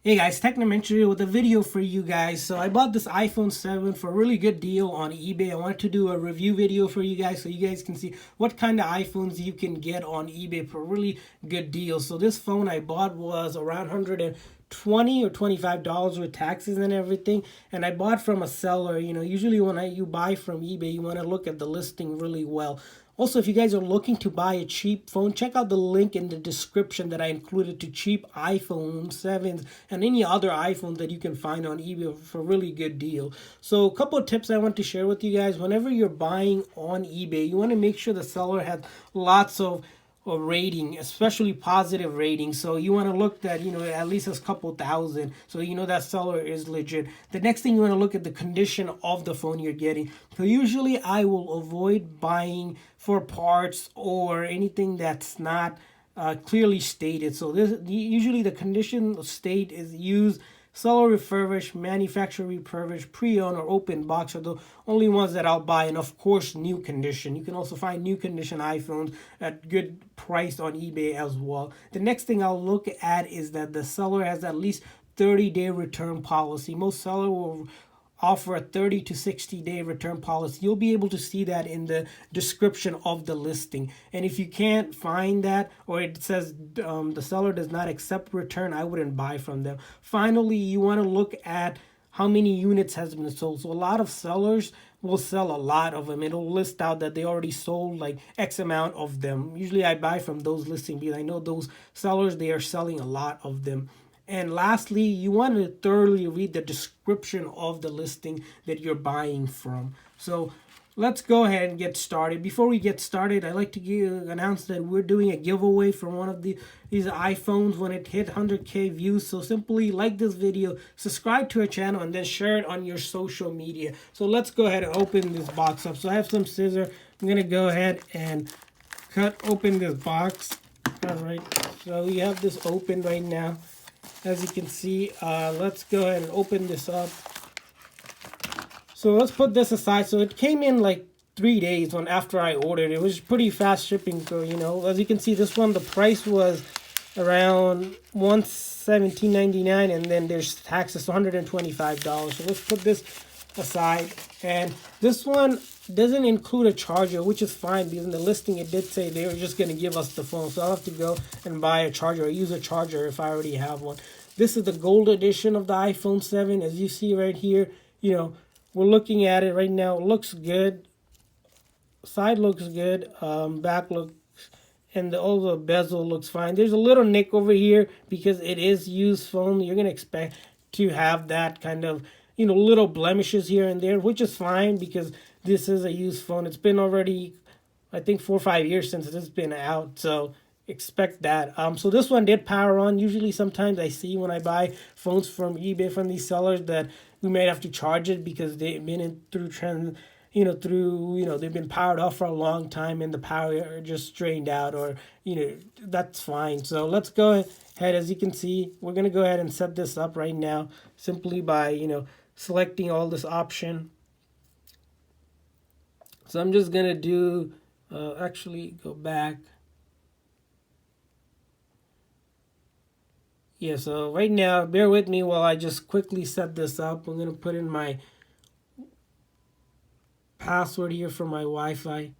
Hey guys, Technomentary with a video for you guys. So I bought this iPhone 7 for a really good deal on eBay. I wanted to do a review video for you guys so you guys can see what kind of iPhones you can get on eBay for a really good deal. So this phone I bought was around 120 or $25 with taxes and everything, and I bought from a seller. Usually when you buy from eBay, you want to look at the listing really well. Also, if you guys are looking to buy a cheap phone, check out the link in the description that I included to cheap iPhone 7s and any other iPhones that you can find on eBay for a really good deal. So a couple of tips I want to share with you guys. Whenever you're buying on eBay, you want to make sure the seller has lots of or rating, especially positive rating. So you want to look that, at least a couple thousand. So that seller is legit. The next thing you want to look at the condition of the phone you're getting. So usually I will avoid buying for parts or anything that's not clearly stated. So this usually the condition state is used. Seller refurbished, manufacturer refurbished, pre-owned, or open box are the only ones that I'll buy. And of course, new condition. You can also find new condition iPhones at good price on eBay as well. The next thing I'll look at is that the seller has at least 30-day return policy. Most seller will offer a 30 to 60-day return policy. You'll be able to see that in the description of the listing. And if you can't find that, or it says the seller does not accept return, I wouldn't buy from them. Finally, you want to look at how many units has been sold. So a lot of sellers will sell a lot of them. It'll list out that they already sold like X amount of them. Usually I buy from those listings because I know those sellers, they are selling a lot of them. And lastly, you want to thoroughly read the description of the listing that you're buying from. So let's go ahead and get started. Before we get started, I'd like to announce that we're doing a giveaway for one of these iPhones when it hit 100K views. So simply like this video, subscribe to our channel, and then share it on your social media. So let's go ahead and open this box up. So I have some scissors. I'm going to go ahead and cut open this box. All right, so we have this open right now. As you can see, let's go ahead and open this up. So let's put this aside. So it came in like 3 days after I ordered. It was pretty fast shipping. So as you can see, this one, the price was around $117.99, and then there's taxes, $125. So let's put this aside. And this one doesn't include a charger, which is fine because in the listing it did say they were just going to give us the phone. So I'll have to go and buy a charger or use a charger if I already have one. This is the gold edition of the iPhone 7. As you see right here, we're looking at it right now. It looks good. Side looks good. Back looks, and all the bezel looks fine. There's a little nick over here because it is used phone. You're going to expect to have that kind of, little blemishes here and there, which is fine because this is a used phone. It's been already, I think, 4 or 5 years since it's been out, so expect that. So this one did power on. Usually, sometimes I see when I buy phones from eBay from these sellers that we may have to charge it because they've been through they've been powered off for a long time and the power just drained out, or that's fine. So let's go ahead. As you can see, we're gonna go ahead and set this up right now simply by selecting all this option. So I'm just gonna do actually go back. Yeah, so right now, bear with me while I just quickly set this up. I'm gonna put in my password here for my Wi-Fi.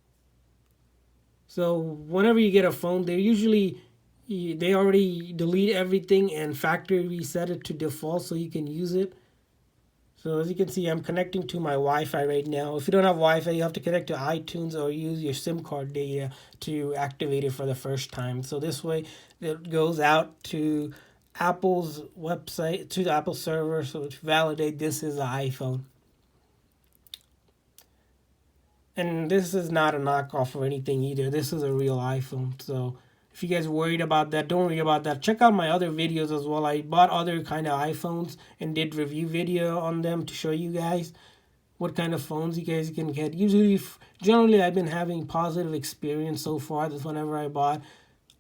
So whenever you get a phone, they already delete everything and factory reset it to default so you can use it. So as you can see, I'm connecting to my Wi-Fi right now. If you don't have Wi-Fi, you have to connect to iTunes or use your SIM card data to activate it for the first time. So this way, it goes out to Apple's website, to the Apple server, so to validate this is an iPhone. And this is not a knockoff or anything either. This is a real iPhone. So if you guys are worried about that, don't worry about that. Check out my other videos as well. I bought other kind of iPhones and did review video on them to show you guys what kind of phones you guys can get. Generally, I've been having positive experience so far. That's whenever I bought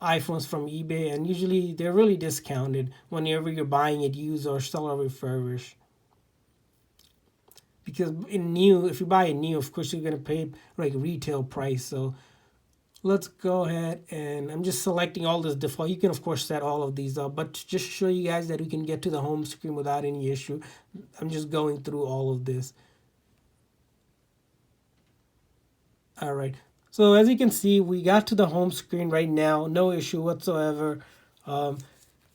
iPhones from eBay, and usually they're really discounted whenever you're buying it used or seller refurbished. Because if you buy it new, of course you're gonna pay like retail price. So let's go ahead, and I'm just selecting all this default. You can of course set all of these up, but just to show you guys that we can get to the home screen without any issue, I'm just going through all of this. All right, so as you can see, we got to the home screen right now, no issue whatsoever.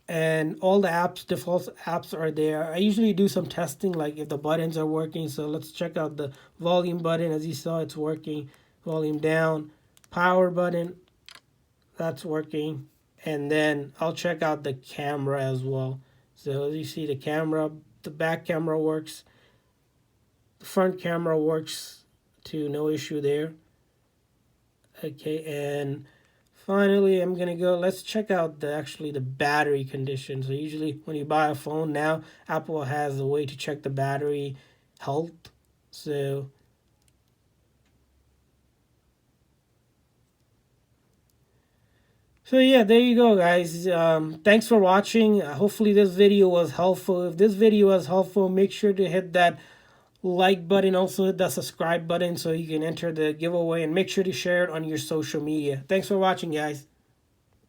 And all the apps, default apps are there. I usually do some testing, like if the buttons are working. So let's check out the volume button. As you saw, it's working. Volume down, power button, that's working. And then I'll check out the camera as well. So as you see, the camera, the back camera works, the front camera works too, no issue there. Okay, and finally, I'm gonna go. Let's check out the battery condition. So usually, when you buy a phone now, Apple has a way to check the battery health. So yeah, there you go, guys. Thanks for watching. Hopefully, this video was helpful. If this video was helpful, make sure to hit that like button. Also, hit that subscribe button so you can enter the giveaway, and make sure to share it on your social media. Thanks for watching, guys.